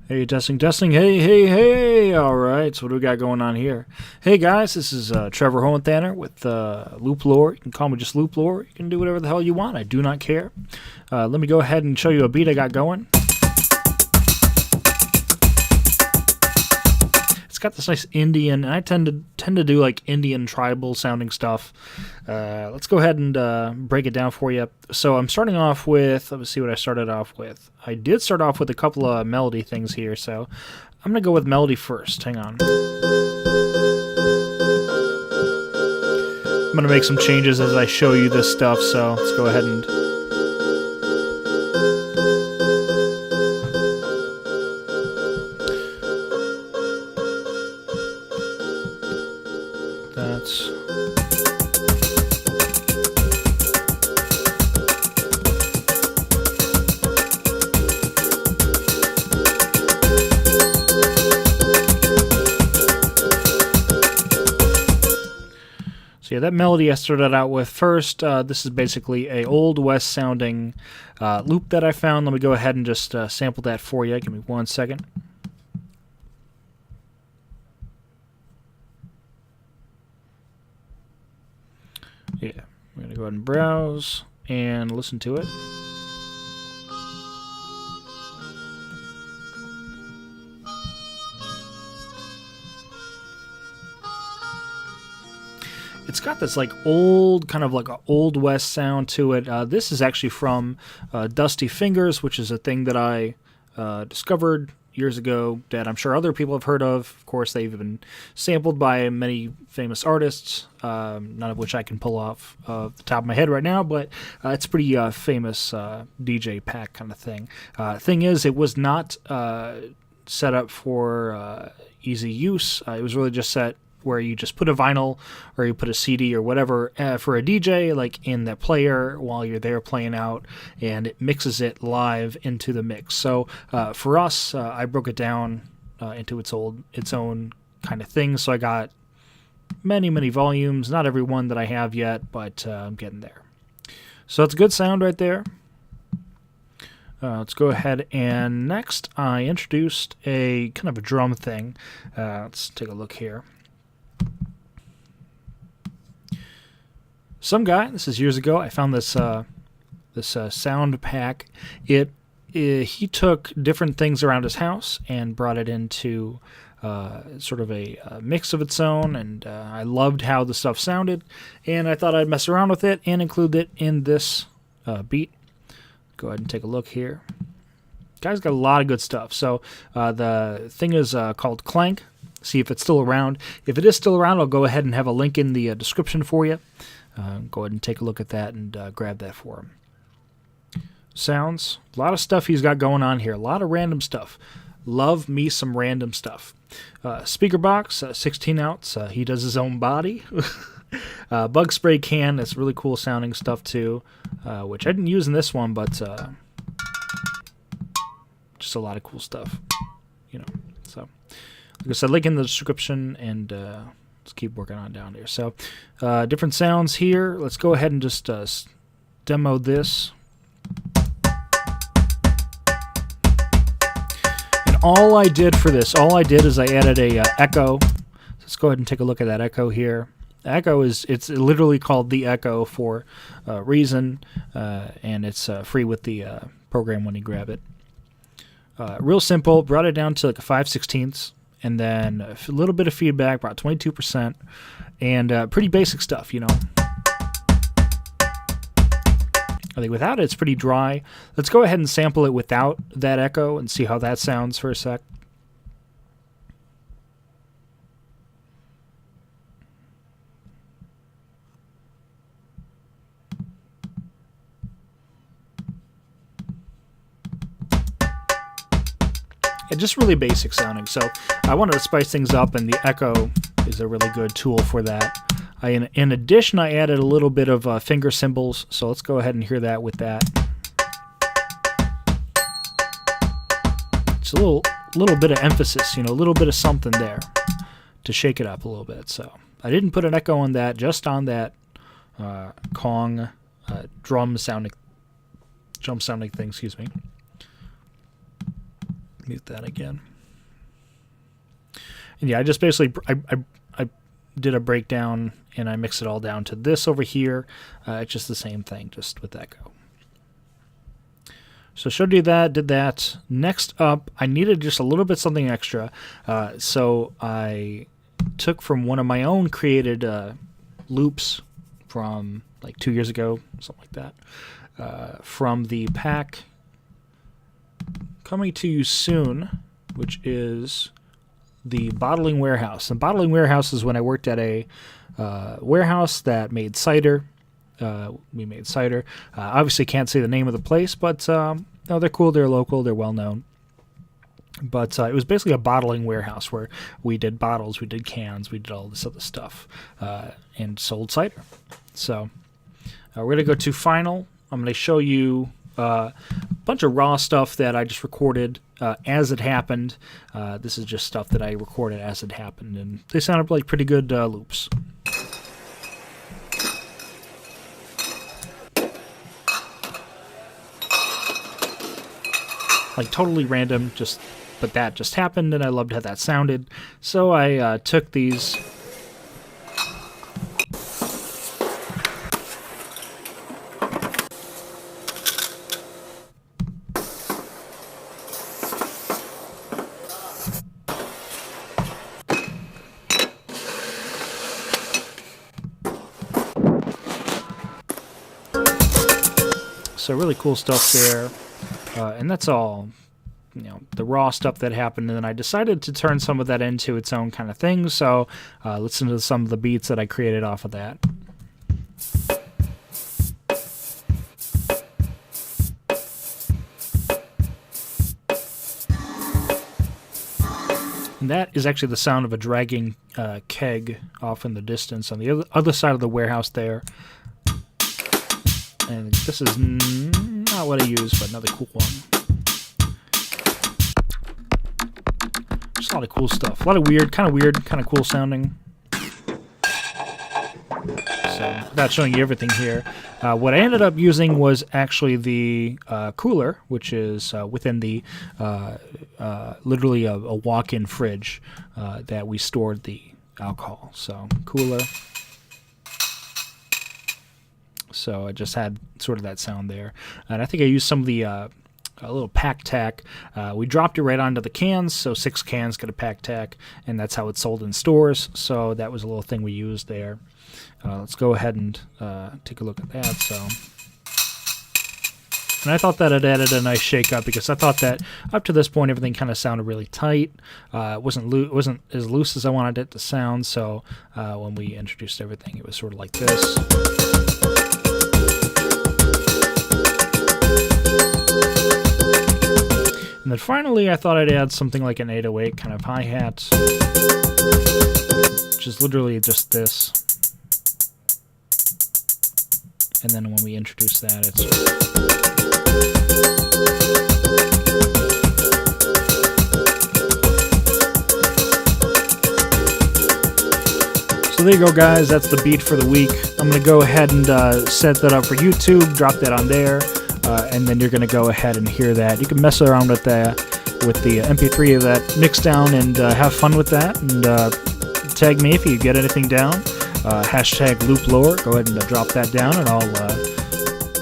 Hey, testing, testing. Hey, hey, hey. All right, so what do we got going on here? Hey, guys, this is Trevor Hohenthaler with Loop Lore. You can call me just Loop Lore. You can do whatever the hell you want. I do not care. Let me go ahead and show you a beat I got going. It's got this nice Indian, and I tend to do like Indian tribal sounding stuff. Let's go ahead and break it down for you. So I'm starting off with, let me see what I started off with. I did start off with a couple of melody things here, so I'm gonna go with melody first. Hang on. I'm gonna make some changes as I show you this stuff, so let's go ahead and that's so yeah, that melody I started out with first. This is basically a Old West sounding loop that I found. Let me go ahead and just sample that for you. Give me 1 second. Yeah, we're going to go ahead and browse and listen to it. It's got this like old, kind of like an Old West sound to it. This is actually from Dusty Fingers, which is a thing that I discovered years ago that I'm sure other people have heard of. Of course, they've been sampled by many famous artists, none of which I can pull off the top of my head right now, but it's a pretty famous DJ pack kind of thing. Thing is, it was not set up for easy use. It was really just set where you just put a vinyl or you put a CD or whatever for a DJ, like in the player while you're there playing out, and it mixes it live into the mix. So for us, I broke it down into its own kind of thing. So I got many volumes, not every one that I have yet, but I'm getting there. So it's a good sound right there. Let's go ahead, and next I introduced a kind of a drum thing. Let's take a look here. Some guy, this is years ago, I found this sound pack. He took different things around his house and brought it into sort of a mix of its own, and I loved how the stuff sounded, and I thought I'd mess around with it and include it in this beat. Go ahead and take a look here. Guy's got a lot of good stuff. So the thing is called Clank. See if it's still around. If it is still around, I'll go ahead and have a link in the description for you. Go ahead and take a look at that and grab that for him. Sounds. A lot of stuff he's got going on here. A lot of random stuff. Love me some random stuff. Speaker box, 16 ounce. He does his own body. Bug spray can. That's really cool sounding stuff too, which I didn't use in this one, but just a lot of cool stuff. You know. So, like I said, link in the description, and let's keep working on down here. So, different sounds here. Let's go ahead and just demo this. And all I did for this, is I added a echo. Let's go ahead and take a look at that echo here. Echo it's literally called the Echo for a reason, and it's free with the program when you grab it. Real simple. Brought it down to like a 5/16, and then a little bit of feedback, about 22%, and pretty basic stuff, you know. I think without it, it's pretty dry. Let's go ahead and sample it without that echo and see how that sounds for a sec. Yeah, just really basic sounding. So I wanted to spice things up, and the echo is a really good tool for that. In addition, I added a little bit of finger cymbals, so let's go ahead and hear that with that. It's a little bit of emphasis, you know, a little bit of something there to shake it up a little bit. So I didn't put an echo on that, just on that Kong drum sounding thing, excuse me. mute that again. And yeah, I just basically I did a breakdown and I mixed it all down to this over here. It's just the same thing, just with echo. So showed you that, did that. Next up, I needed just a little bit something extra. So I took from one of my own created loops from like 2 years ago, something like that, from the pack coming to you soon, which is the Bottling Warehouse. And Bottling Warehouse is when I worked at a warehouse that made cider. We made cider. Obviously can't say the name of the place, but no, they're cool, they're local, they're well known. But it was basically a bottling warehouse where we did bottles, we did cans, we did all this other stuff, and sold cider. So we're going to go to final. I'm going to show you a bunch of raw stuff that I just recorded as it happened. This is just stuff that I recorded as it happened, and they sounded like pretty good loops. Like totally random, but that just happened, and I loved how that sounded. So I took these. So really cool stuff there. And that's all, the raw stuff that happened. And then I decided to turn some of that into its own kind of thing. So listen to some of the beats that I created off of that. And that is actually the sound of a dragging keg off in the distance on the other side of the warehouse there. And this is not what I use, but another cool one. Just a lot of cool stuff. A lot of weird, kind of cool sounding. So, without showing you everything here, what I ended up using was actually the cooler, which is within the literally a walk-in fridge that we stored the alcohol. So, cooler. So I just had sort of that sound there. And I think I used some of the a little pack tack. We dropped it right onto the cans, so 6 cans get a pack tack, and that's how it's sold in stores. So that was a little thing we used there. Let's go ahead and take a look at that. So, and I thought that it added a nice shake up, because I thought that up to this point everything kind of sounded really tight. It wasn't as loose as I wanted it to sound. So when we introduced everything, it was sort of like this. And then finally, I thought I'd add something like an 808 kind of hi-hat, which is literally just this. And then when we introduce that, it's So there you go, guys. That's the beat for the week. I'm going to go ahead and set that up for YouTube, drop that on there. And then you're going to go ahead and hear that. You can mess around with the MP3 of that mix down and have fun with that. And tag me if you get anything down. Hashtag loop lore. Go ahead and drop that down, and I'll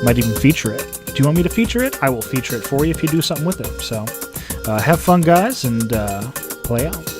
might even feature it. Do you want me to feature it? I will feature it for you if you do something with it. So have fun, guys, and play out.